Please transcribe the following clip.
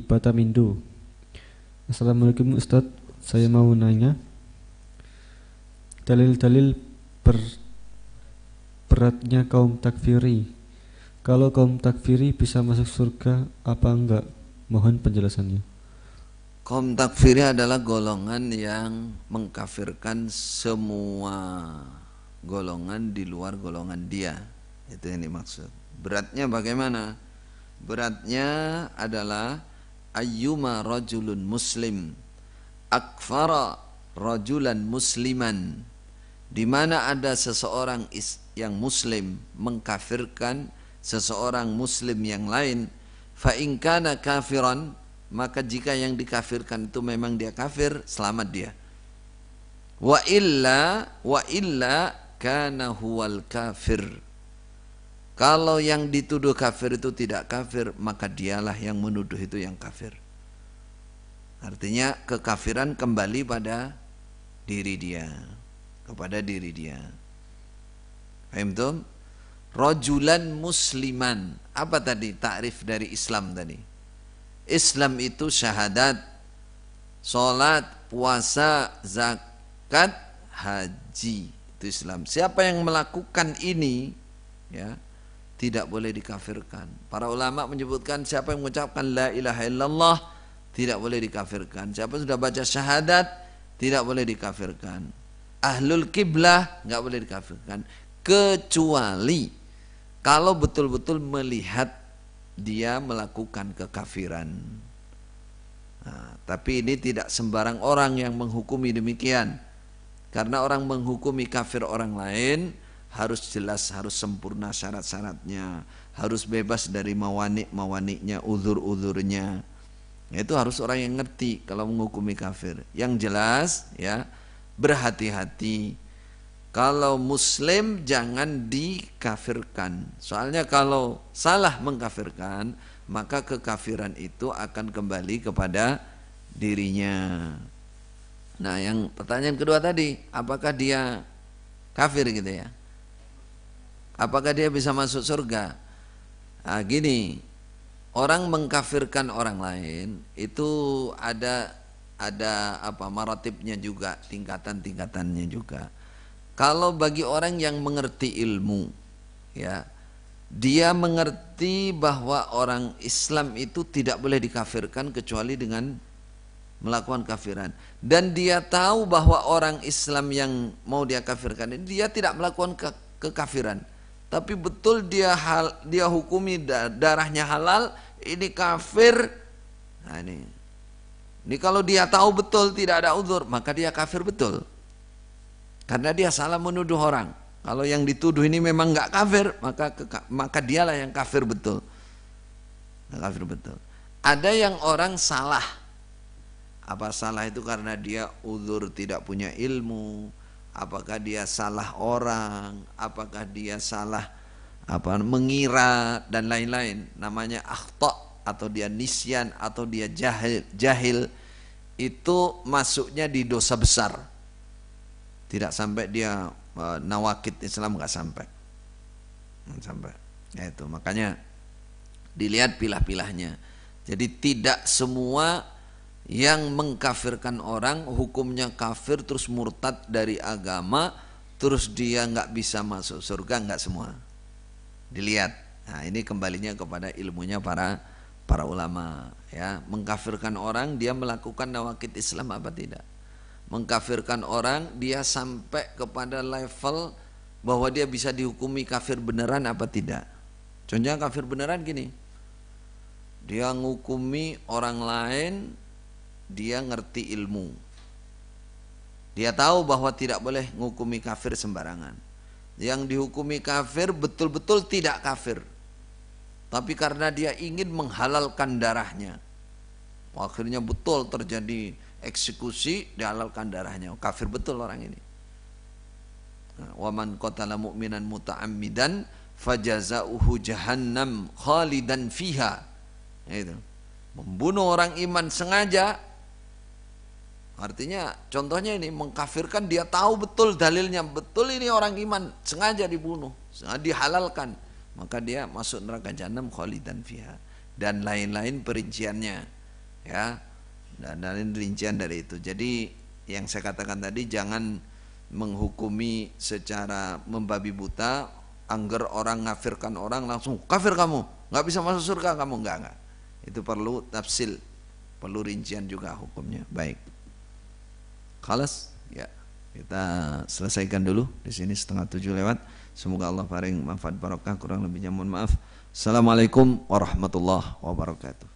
Batamindo. Assalamualaikum Ustadz, saya mau nanya dalil-dalil beratnya kaum takfiri. Kalau kaum takfiri bisa masuk surga apa enggak? Mohon penjelasannya. Kaum takfiri adalah golongan yang mengkafirkan semua golongan di luar golongan dia. Itu yang dimaksud. Beratnya bagaimana? Beratnya adalah ayyuma rajulun muslim akfara rajulan musliman, di mana ada seseorang yang muslim mengkafirkan seseorang muslim yang lain, fa in kana kafiran, maka jika yang dikafirkan itu memang dia kafir, selamat dia. Wa illa kana huwal kafir. Kalau yang dituduh kafir itu tidak kafir, maka dialah yang menuduh itu yang kafir. Artinya kekafiran kembali pada diri dia, kepada diri dia. Paham tuh? Rajulan musliman. Apa tadi takrif dari Islam tadi? Islam itu syahadat, salat, puasa, zakat, haji. Itu Islam. Siapa yang melakukan ini, ya, tidak boleh dikafirkan. Para ulama menyebutkan siapa yang mengucapkan la ilaha illallah tidak boleh dikafirkan. Siapa sudah baca syahadat tidak boleh dikafirkan. Ahlul kiblah nggak boleh dikafirkan, kecuali kalau betul-betul melihat dia melakukan kekafiran. Nah, tapi ini tidak sembarang orang yang menghukumi demikian. Karena orang menghukumi kafir orang lain harus jelas, harus sempurna syarat-syaratnya, harus bebas dari mawanik-mawaniknya, uzur-uzurnya. Itu harus orang yang ngerti kalau menghukumi kafir. Yang jelas, ya, berhati-hati. Kalau muslim jangan dikafirkan. Soalnya kalau salah mengkafirkan, maka kekafiran itu akan kembali kepada dirinya. Nah, yang pertanyaan kedua tadi, apakah dia kafir gitu ya? Apakah dia bisa masuk surga? Nah, gini, orang mengkafirkan orang lain itu ada apa maratibnya juga, tingkatan-tingkatannya juga. Kalau bagi orang yang mengerti ilmu, ya, dia mengerti bahwa orang Islam itu tidak boleh dikafirkan kecuali dengan melakukan kafiran, dan dia tahu bahwa orang Islam yang mau dia kafirkan ini dia tidak melakukan kekafiran, tapi betul dia hukumi darahnya halal, ini kafir. Nah, ini kalau dia tahu betul tidak ada uzur, maka dia kafir betul. Karena dia salah menuduh orang. Kalau yang dituduh ini memang nggak kafir, maka dialah yang kafir betul. Kafir betul. Ada yang orang salah. Apa salah itu karena dia uzur tidak punya ilmu? Apakah dia salah orang? Apakah dia salah mengira dan lain-lain? Namanya akhta, atau dia nisyan, atau dia jahil. Itu masuknya di dosa besar. Tidak sampai dia nawakid Islam, nggak sampai. Ya, itu makanya dilihat pilah-pilahnya. Jadi tidak semua yang mengkafirkan orang hukumnya kafir terus murtad dari agama, terus dia nggak bisa masuk surga, nggak semua. Dilihat. Nah, ini kembalinya kepada ilmunya para ulama, ya. Mengkafirkan orang dia melakukan nawakid Islam apa tidak? Mengkafirkan orang dia sampai kepada level bahwa dia bisa dihukumi kafir beneran apa tidak? Contohnya kafir beneran gini, dia ngukumi orang lain, dia ngerti ilmu, dia tahu bahwa tidak boleh ngukumi kafir sembarangan. Yang dihukumi kafir betul-betul tidak kafir, tapi karena dia ingin menghalalkan darahnya, akhirnya betul terjadi eksekusi, dihalalkan darahnya. Kafir betul orang ini. Wa man qatala mu'minan muta'ammidan fajazauhu jahannam khalidan fiha. Itu. Membunuh orang iman sengaja. Artinya contohnya ini mengkafirkan, dia tahu betul dalilnya, betul ini orang iman sengaja dibunuh, sengaja dihalalkan, maka dia masuk neraka jahannam khalidan fiha, dan lain-lain perinciannya. ya. Dan rincian dari itu. Jadi yang saya katakan tadi, jangan menghukumi secara membabi buta, angger orang ngafirkan orang langsung kafir kamu, nggak bisa masuk surga kamu, enggak. Itu perlu tafsil, perlu rincian juga hukumnya. Baik. Khalas, ya. Kita selesaikan dulu di sini 6:30 lewat. Semoga Allah paring manfaat barokah, kurang lebihnya mohon maaf. Assalamualaikum warahmatullahi wabarakatuh.